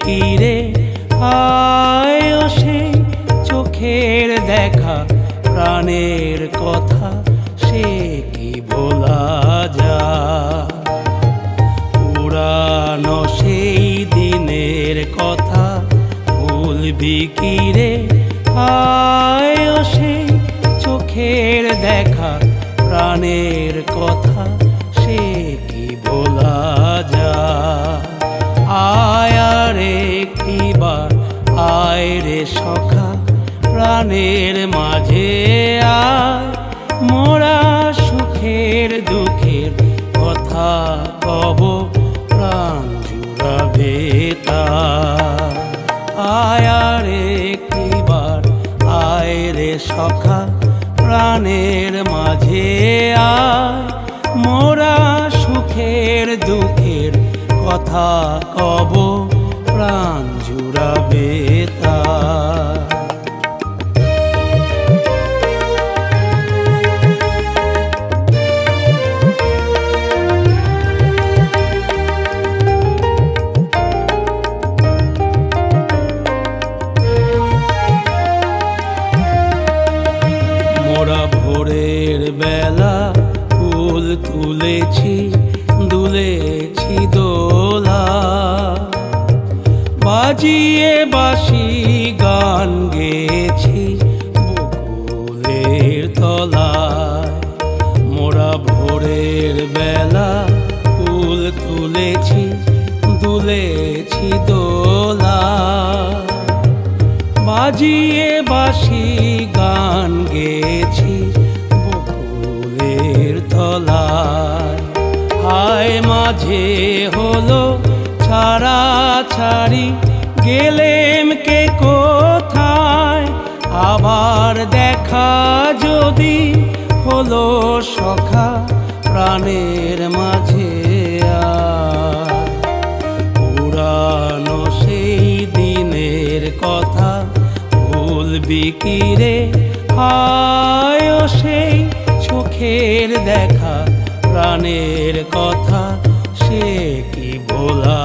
কি রে আয় সেই চোখের দেখা প্রাণের কথা সে কি ভোলা যায় পুরানো সেই দিনের কথা ভুলবি কি রে আয় সেই চোখের দেখা প্রাণের কথা সে কি ভোলা যায় আয় রে একটিবার আয় রে সখা প্রাণের মাঝে আয় মোরা সুখের দুঃখের কথা কব প্রাণ জুড়াবে তা আয় রে একটিবার আয় রে সখা প্রাণের মাঝে আয় মোরা সুখের দুঃখের কথা কব প্রাণ জুড়াবে তা মোরা ভোরের বেলা ফুল তুলেছি দুলেছি দোলা বাজিয়ে বাঁশি গান গেয়েছি বকুলের তলায় মোরা ভোরের বেলা ফুল তুলেছি দুলেছি দোলা বাজিয়ে বাঁশি গান গেয়েছি বকুলের তলায় হায় মাঝে হলো ছাড়াছাড়ি গেলেম কে কোথায় আবার দেখা যদি হলো সখা প্রাণের মাঝে পুরানো সেই দিনের কথা ভুলবি কি রে হায় সেই চোখের দেখা প্রাণের কথা সে কি ভোলা